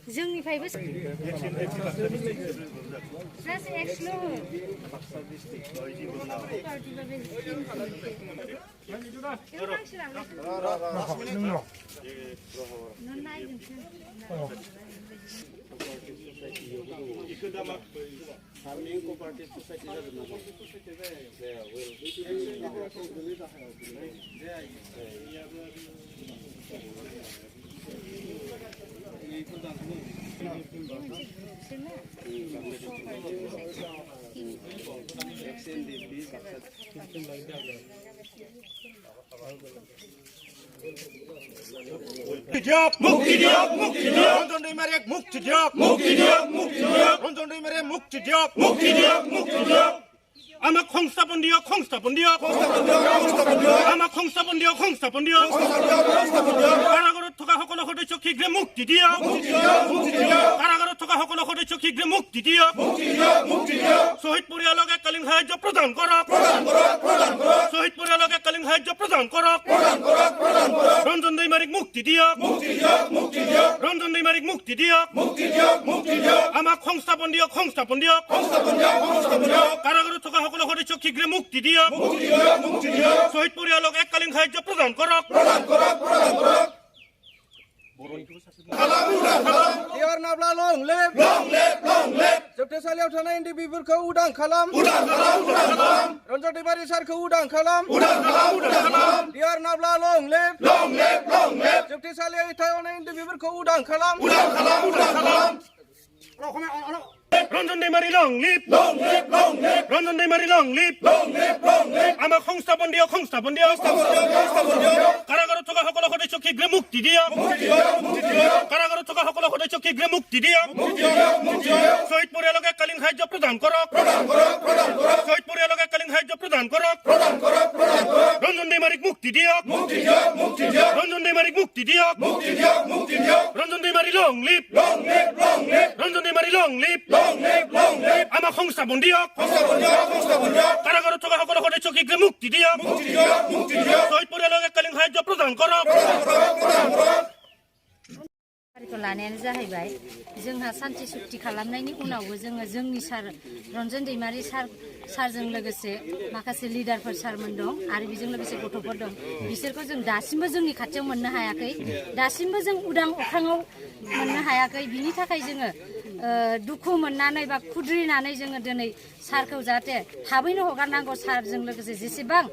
जोंनिफ्रायबो 아마 콩스타본디요. 가라가로 토가 허거나 허데 초키 그래 묵디디요. 가라가로 토가 허거나 허데 초키 그래 묵디디요. শহীদ পরিয়ালকে কালিং সাহায্য প্রদান করক। শহীদ পরিয়ালকে কালিং সাহায্য প্রদান করক। রঞ্জন দৈমারিক মুক্তি দিয়ক। রঞ্জন দৈমারিক মুক্তি দিয়ক। আমাক সংস্থাপন দিয়ক। কারাগারে থকা সকলো সদস্য শীঘ্ৰে মুক্তি দিয়ক। শহীদ পৰিয়ালক এককালীন সাহায্য প্ৰদান কৰক। Tiar nabla long lep जोबथेसालियाव थानाय एनडिपिफोरखौ उदां खालाम रन्जन दैमारि सारखौ उदां खालाम तियार नाब्ला लं लेप जोबथेसालियाव थानाय एनडिपिफोरखौ उदां खालाम Ranjan Daimary long live Ranjan Daimary long live আমাক সংস্থাপন দিয়ক কারাগাৰত থকা সকলো সদস্য শীঘ্ৰে মুক্তি দিয়ক কাৰাগাৰত থকা সকলো সদস্য শীঘ্ৰে মুক্তি দিয়ক শহীদ পৰিয়ালক এককালীন সাহায্য প্ৰদান কৰক শহীদ পৰিয়ালক এককালীন সাহায্য প্ৰদান কৰক ৰঞ্জন দৈমাৰিক মুক্তি দিয়ক ৰঞ্জন দৈমাৰিক মুক্তি দিয়ক Ranjan Daimary long live Ranjan Daimary long live আমাক সংস্থাপন দিয়ক কাৰাগাৰত থকা সকলো সদস্য শীঘ্ৰে মুক্তি দিয়ক শহীদ পৰিয়ালক এককালীন সাহায্য প্ৰদান কৰক लानायानो जाहैबाय जोंहा सान्थि सुक्ति खालामनायनि उनावबो जोङो जोंनि सार रन्जन दैमारि सारजों लोगोसे माखासे लिडारफोर सारमोन दं आरो बेजों लोगोसे गथ'फोर दं बिसोरखौ जों दासिमबो जोंनि खाथियाव मोननो हायाखै दासिमबो जों उदां अख्राङाव मोननो हायाखै बिनि थाखाय जोङो दुखु मोननानै बा खुद्रिनानै जोङो दिनै सारखौ जाहाथे थाबैनो हगारनांगौ सारजों लोगोसे जेसेबां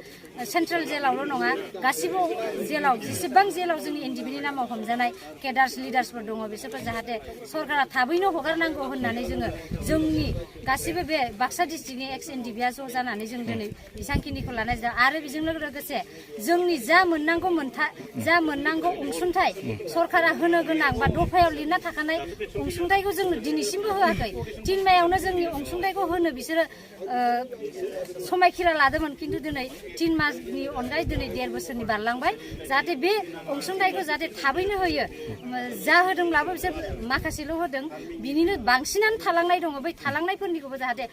सेन्ट्रेल जेलावल' नङा गासिबो जेलाव जेसेबां जेलाव जोंनि एनडिपिनि नामाव हमजानाय केडार्स लिडार्सफोर दङ बिसोरखौ जाहाथे सरकारा थाबैनो हगारनांगौ होननानै जोङो जोंनि गासिबो बे बाक्सा डिस्ट्रिक्टनि एक्स एनडिपिआ ज' जानानै जों दिनै बिसांखिनिखौ लानाय जादों आरो बेजों लोगोसे जोंनि जा मोननांगौ अनसुंथाइ सरकारा होनो गोनां बा दफायाव लिरना थाखानाय अनसुंथाइखौ जों दिनैसिमबो होआखै 3 मायावनो जोंनि अनसुंथाइखौ होनो बिसोरो समायखिरा लादोंमोन खिन्थु दिनै 3 मासनि अनगायै दिनै 1.5 बोसोरनि बारलांबाय जाहाथे बे अनसुंथाइखौ जाहाथे थाबैनो होयो जा होदोंब्लाबो बिसोर माखासेल' होदों बिनिनो बांसिनानो थालांनाय दङ बै थालांनायफोरनिखौबो जाहाथे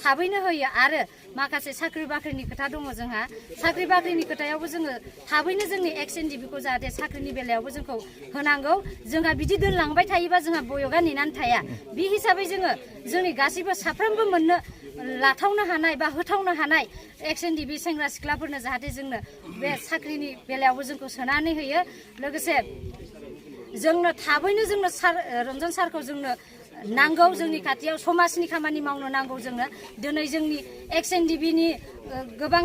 थाबैनो होयो आरो माखासे साख्रि बाख्रिनि खोथा दङ जोंहा साख्रि बाख्रिनि खोथायावबो जोङो थाबैनो जोंनि एक्स एनडिपिखौ जाहाथे साख्रिनि बेलायावबो जोंखौ होनांगौ जोंहा बिदि दोनलांबाय थायोबा जोंहा बयगा नेनानै थाया बे हिसाबै जोङो जोंनि गासैबो साफ्रोमबो मोननो लाथावनो हानाय बा होथावनो हानाय एक्स एनडिपि सेंग्रा सिख्लाफोरनो जाहाथे जोंनो बे साख्रिनि बेलायावबो जोंखौ सोनानै होयो लोगोसे जोंनो थाबैनो जोंनो रन्जन सारखौ जोंनो नांगौ जोंनि खाथियाव समाजनि खामानि मावनो नांगौ जोङो दिनै जोंनि एक्स एनडिपिनि गोबां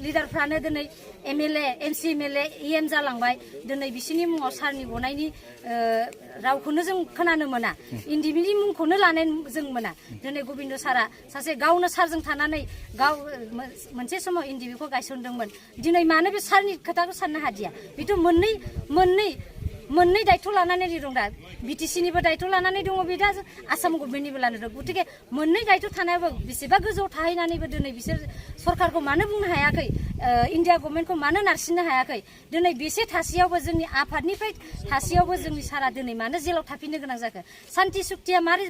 लिडारफ्रानो दिनै एमएलए एमसि एमएलए इएम जालांबाय दिनै बिसोरनि मुङाव सारनि गनायनि रावखौनो जों खोनानो मोना एनडिपिनि मुंखौनो लानाय जों मोना दिनै गबिन्द सारा सासे गावनो सारजों थानानै गाव मोनसे समाव एनडिपिखौ गायसनदोंमोन दिनै मानो बे सारनि खोथाखौ साननो हादिया बेथ' मोननै मोननै दायथ' लानानै दं दा बिटिसिनिबो दायथ' लानानै दङ बे दा आसाम गभर्नमेन्टनिबो लानानै दं गतिके मोननै दायथ' थानायाबो बेसेबा गोजौ थाहैनानैबो दिनै बिसोर सरकारखौ मानो बुंनो हायाखै इन्डिया गभर्नमेन्टखौ मानो नारसिननो हायाखै दिनै बेसे थासेयावबो जोंनि आफादनिफ्राय थासेयावबो जोंनि सारा दिनै मानो जेलाव थाफिननो गोनां जाखो सान्ति सुक्तिया मानि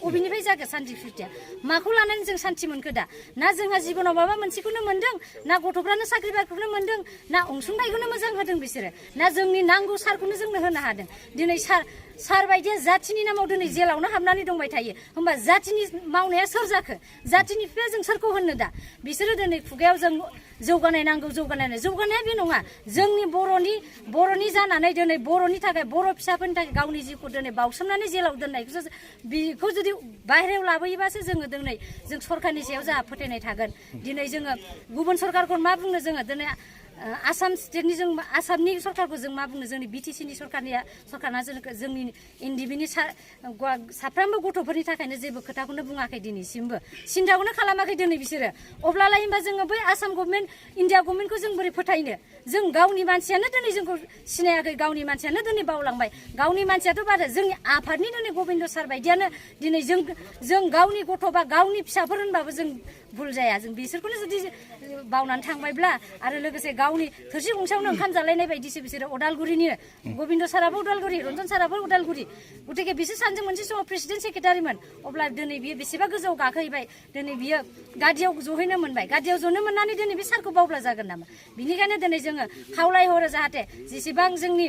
अबेनिफ्राय जाखो सान्ति सुक्तिया माखौ लानानै जों सान्ति मोनखो दा ना जोंहा जिबनाव माबा मोनसेखौनो मोनदों ना गथ'फ्रानो साख्रि बाख्रिखौनो मोनदों ना अनसुंथाइखौनो मोजां होदों बिसोरो ना जोंनि नांगौ सारखौनो जोंनो होनो हादों दिनै सार बायदिया जाथिनि नामाव दिनै जेलावनो हाबनानै दंबाय थायो होमबा जाथिनि मावनाया सोर जाखो जाथिनि बिफाया जों सोरखौ होननो दा बिसोरो दिनै खुगायाव जों जौगानाय नांगौ जौगानाया बे नङा जोंनि बर'नि जानानै दिनै बर'नि थाखाय बर' फिसाफोरनि थाखाय गावनि जिउखौ दिनै बावसोमनानै जेलाव दोननायखौसो बेखौ जुदि बाहेरायाव लाबोयोबासो जोङो दिनै जों सरकारनि सायाव जोंहा फोथायनाय थागोन दिनै जोङो गुबुन सरकारखौ मा बुंनो जोङो दिनै आसाम स्टेटनि जों आसामनि सरकारखौ जों मा बुंनो जोंनि बिटिसिनि सरकारना जोंनि एनडिबिनि साफ्रोमबो गथ'फोरनि थाखायनो जेबो खोथाखौनो बुङाखै दिनैसिमबो सिन्थाखौनो खालामाखै दिनै बिसोरो अब्लालाय होमबा जोङो बै आसाम गभर्नमेन्ट इन्डिया गभर्नमेन्टखौ जों बोरै फोथायनो जों गावनि मानसियानो दिनै जोंखौ सिनायाखै गावनि मानसियानो दिनै बावलांबाय गावनि मानसियाथ' बारा जोंनि आफादनि दिनै गबिन्द सार बायदियानो दिनै जों गावनि गथ' बा गावनि फिसाफोर होनबाबो जों भुल जाया जों बिसोरखौनो जुदि बावनानै थांबायब्ला आरो लोगोसे गावनि थोरसि गंसेयावनो ओंखाम जालायनाय बायदिसो बिसोरो अदालगुरिनि गबिन्द साराबो उदालगुरि रन्जन साराबो उदालगुरि गतिके बिसोर सानैजों मोनसे समाव प्रेसिडेन्ट सेक्रेटारिमोन अब्ला दिनै बियो बेसेबा गोजौआव गाखोहैबाय दिनै बियो गादियाव जहैनो मोनबाय गादियाव जनो मोननानै दिनै बे सारखौ बावब्ला जागोन नामा बिनिखायनो दिनै जोङो खावलायहरो जाहाथे जेसेबां जोंनि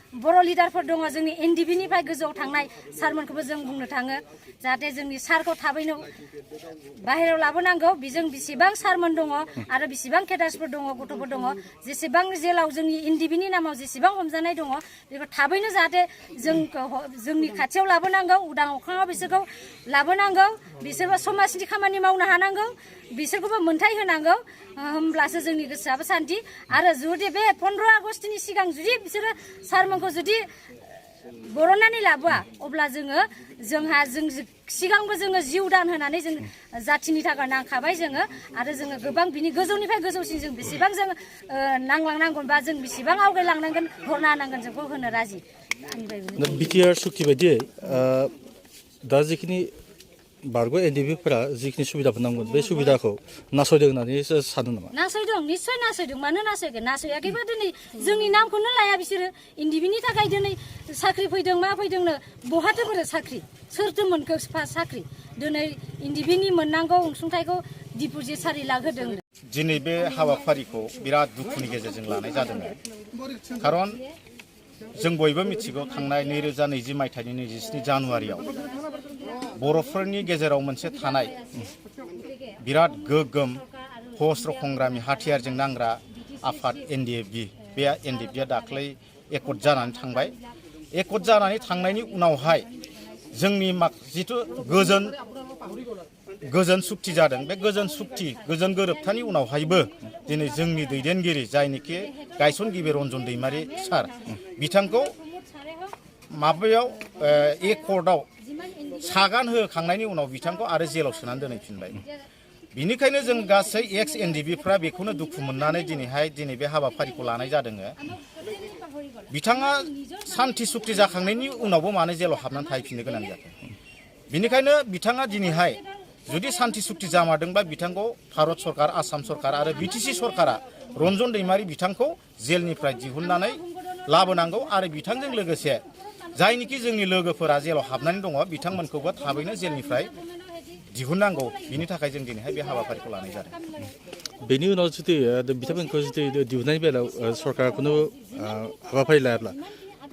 बर' लिडारफोर दङ जोंनि एनडिबिनिफ्राय गोजौआव थांनाय सारमोनखौबो जों बुंनो थाङो जाहाथे जोंनि सारखौ थाबैनो बाहेरायाव लाबोनांगौ बेजों बेसेबां सारमोन दङ आरो बेसेबां केडार्सफोर दङ गथ'फोर दङ जेसेबां जेलाव जोंनि एनडिबिनि नामाव जेसेबां हमजानाय दङ बेखौ थाबैनो जाहाथे जोंनि खाथियाव लाबोनांगौ उदां अख्राङाव बिसोरखौ लाबोनांगौ बिसोरबो समाजनि खामानि मावनो हानांगौ बिसोरखौबो मोनथाय होनांगौ होमब्लासो जोंनि गोसोआबो सान्थि आरो जुदि बे 15 आगस्टनि सिगां जुदि बिसोरो सारमोनखौ जुदि बरननानै लाबोआ अब्ला जों सिगांबो जोङो जिउ दान होनानै जों जाथिनि थाखाय नांखाबाय जोङो आरो जोङो गोबां बिनि गोजौनिफ्राय गोजौसिन जों बेसेबां जों नांलांनांगोन बा जों बेसेबां आवगायलांनांगोन हरनो हानांगोन जोंखौ होनो राजि बिटिआर सुक्ति बायदियै दा जिखिनि बारग' एनडिबिफोरा जिखिनि सुबिदाफोर नांगोन बे सुबिदाखौ नासयदों होननानै सानो नामा नासयदों निस्सय नासयदों मानो नासयाखैबा दिनै जोंनि नामखौनो लाया बिसोरो एनडिबिनि थाखाय दिनै साख्रि फैदों मा फैदोंनो बहाथो बोरो साख्रि सोरथो मोनखो साख्रि दिनै एनडिबिनि मोननांगौ अनसुंथाइखौ डिप'जिट 4 लाख होदों दिनै बे हाबाफारिखौ बिराद दुखुनि गेजेरजों लानाय जादों खारन जों बयबो मिथिगौ थांनाय 2020 मायथाइनि 27 जानुवारियाव बर'फोरनि गेजेराव मोनसे थानाय बिराद गोगोम हस्त्र संग्रामि हाथियारजों नांग्रा आफाद एनडिएफबि बे एनडिएफबिया दाख्लै एकर्ड जानानै थांबाय एकर्ड जानानै थांनायनि उनावहाय जोंनि जिथु गोजोन सुक्ति जादों बे गोजोन गोरोबथानि उनावहायबो दिनै जोंनि दैदेनगिरि जायनिखि गायसनगिरि रन्जन दैमारि सार बिथांखौ माबायाव एकर्डआव सागान होखांनायनि उनाव बिथांखौ आरो जेलाव सोनानै दोनहैफिनबाय बिनिखायनो जों गासै एक्स एनडिबिफ्रा बेखौनो दुखु मोननानै दिनै बे हाबाफारिखौ लानाय जादों बिथाङा सान्थि सुक्ति जाखांनायनि उनावबो मानो जेलाव हाबनानै थाहैफिननो गोनां जाखो बिनिखायनो बिथाङा दिनैहाय जुदि सान्थि सुक्ति जामारदोंबा बिथांखौ भारत सरकार आसाम सरकार आरो बिटिसि सरकारा रन्जन दैमारि बिथांखौ जेलनिफ्राय दिहुननानै लाबोनांगौ आरो बिथांजों लोगोसे जायनिखि जोंनि लोगोफोरा जेलाव हाबनानै दङ बिथांमोनखौबो थाबैनो जेलनिफ्राय दिहुननांगौ बिनि थाखाय जों दिनैहाय बे हाबाफारिखौ लानाय जादों बेनि उनाव जुदि बिथांमोनखौ जुदि दिहुननायनि बेलायाव सरकारा हाबाफारि लायाब्ला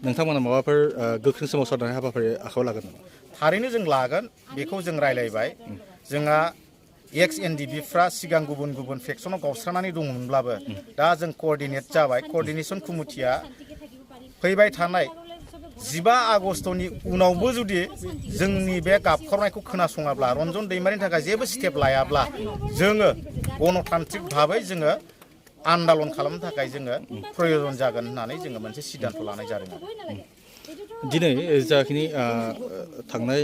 नोंथांमोना माबाफोर गोख्रों सोमावसारनाय हाबाफारि आखायाव लागोन नामा थारैनो जों लागोन बेखौ जों रायलायबाय जोंहा एक्स एनडिबिफ्रा सिगां गुबुन फेक्सनाव गावस्रानानै दङमोनब्लाबो दा जों कअर्डिनेट जाबाय कअर्डिनेशन कमिटिया फैबाय थानाय 15 आगस्टनि उनावबो जुदि जोंनि बे गाबख्रावनायखौ खोनासङाब्ला रन्जन दैमारिनि थाखाय जेबो स्टेप लायाब्ला जोङो गणतान्त्रिक भाबै जोङो आन्दालन खालामनो थाखाय जोङो प्रयजन जागोन होननानै जोङो मोनसे सिद्धान्त लानाय जादों दिनै जाखिनि थांनाय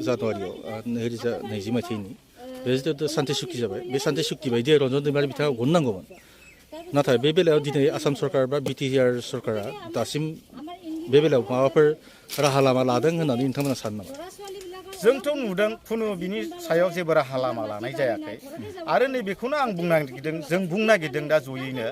जानुवारियाव 2020 मायथाइनि बे जिथु सान्थि सुक्ति जाबाय बे सान्थि सुक्ति बायदियै रन्जन दैमारि बिथाङा गननांगौमोन नाथाय बे बेलायाव दिनै आसाम सरकार बा बिटिआर सरकारा दासिम बे बेलायाव माबाफोर राहा लामा लादों होननानै नोंथांमोना सानो नामा? जोंथ' नुदों खुनु बिनि सायाव जेबो राहा लामा लानाय जायाखै आरो नैबेखौनो आं बुंनो नागिरदों दा जयैनो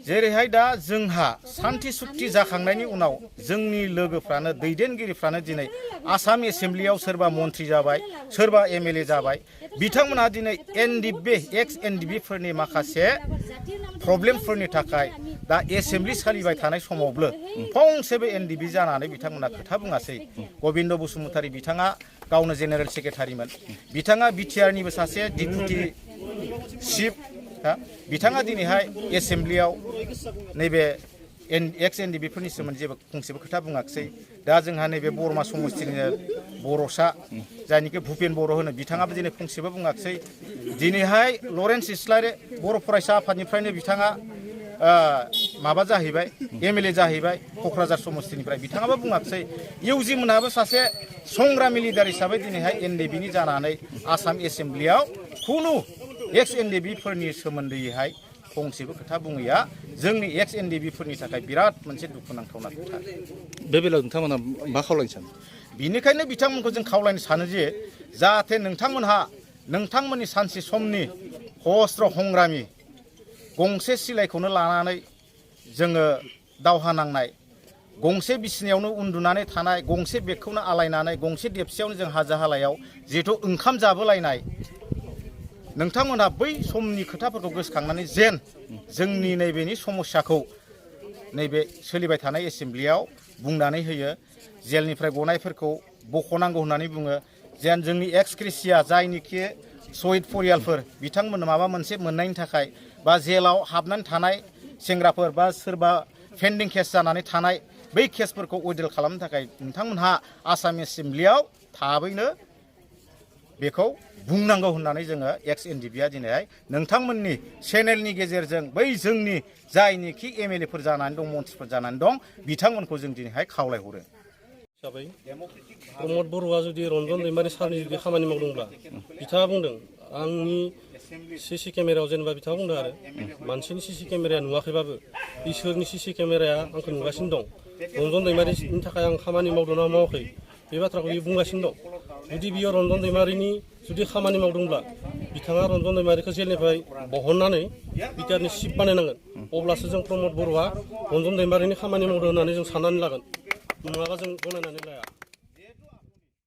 जेरैहाय दा जोंहा सान्थि सुक्ति जाखांनायनि उनाव जोंनि लोगोफ्रानो दैदेनगिरिफ्रानो दिनै आसाम एसेम्ब्लियाव सोरबा मन्थ्रि जाबाय सोरबा एमएलए जाबाय बिथांमोनहा दिनै एनडिबि एक्स एनडिबिफोरनि माखासे प्रब्लेमफोरनि थाखाय दा एसेम्ब्लि सोलिबाय थानाय समावबो फंसेबो एनडिबि जानानै बिथांमोना खोथा बुङासै। गबिन्द बसुमतारी बिथाङा गावनो जेनेरेल सेक्रेटारिमोन बिथाङा बिटिआरनिबो सासे डिपुटि चिफ बिथाङा दिनैहाय एसेम्ब्लियाव नैबे एक्स एनडिबिफोरनि सोमोन्दै जेबो फंसेबो खोथा बुङाखिसै। दा जोंहा नैबे बरमा समस्तिनिनो बर'सा जायनिखि भुपेन बर' होनो बिथाङाबो दिनै फंसेबो बुङाखिसै। दिनैहाय लरेन्स इस्लारि बर' फरायसा आफादनिफ्रायनो बिथाङा माबा जाहैबाय एमएलए जाहैबाय क'क्राझार समस्तिनिफ्राय बिथाङाबो बुङाखिसै। इउजि मोनहाबो सासे संग्रामि लिडार हिसाबै दिनैहाय एनडिबिनि जानानै आसाम एसेम्ब्लियाव खुनु एक्स एनडिबिफोरनि सोमोन्दैहाय फंसेबो खोथा बुङैया जोंनि एक्स एनडिबिफोरनि थाखाय बिराद मोनसे दुखुनांथावना खोथा। बे बेलायाव नोंथांमोना मा खावलायनो सानो? बिनिखायनो बिथांमोनखौ जों खावलायनो सानो जे जाहाथे नोंथांमोनहा नोंथांमोननि सानसे समनि हस्त्र हंग्रामि गंसे सिलाइखौनो लानानै जोङो दावहा नांनाय गंसे बिसिनायावनो उन्दुनानै थानाय गंसे बेगखौनो आलायनानै गंसे देबसेयावनो जों हाजो हालायाव जिहेथु ओंखाम जाबोलायनाय नोंथांमोनहा बै समनि खोथाफोरखौ गोसोखांनानै जेन जोंनि नैबेनि समस्याखौ नैबे सोलिबाय थानाय एसेम्ब्लियाव बुंनानै होयो जेलनिफ्राय गनायफोरखौ बख'नांगौ होननानै बुङो जेन जोंनि एक्स ग्रेसिया जायनिखि शहीद परियालफोर बिथांमोननो माबा मोनसे मोननायनि थाखाय बा जेलाव हाबनानै थानाय सेंग्राफोर बा सोरबा पेन्डिं केस जानानै थानाय बै केसफोरखौ उइड्र खालामनो थाखाय नोंथांमोनहा आसाम एसेम्ब्लियाव थाबैनो बेखौ बुंनांगौ होननानै जोङो एक्स एनडिबिआ दिनैहाय नोंथांमोननि चेनेलनि गेजेरजों बै जोंनि जायनिखि एमएलएफोर जानानै दं मन्थ्रिफोर जानानै दं बिथांमोनखौ जों दिनैहाय खावलायहरो। हिसाबै प्रमद बर'आ जुदि रन्जन दैमारि सारनि जुदि खामानि मावदोंब्ला बिथाङा बुंदों आंनि सिसि केमेरायाव जेनेबा बिथाङा बुंदों आरो मानसिनि सिसि केमेराया नुवाखैबाबो इसोरनि सिसि केमेराया आंखौ नुगासिनो दं रन्जन दैमारिनि थाखाय आं खामानि मावदों ना मावाखै बे बाथ्राखौ बियो बुंगासिनो दं। जुदि बियो रन्जन दैमारिनि जुदि खामानि मावदोंब्ला बिथाङा रन्जन दैमारिखौ जेलनिफ्राय बहननानै बिटिआरनि चिफ बानायनांगोन अब्लासो जों प्रमद बर'आ रन्जन दैमारिनि खामानि मावदों होननानै जों साननानै लागोन नङाबा जों गनायनानै लाया।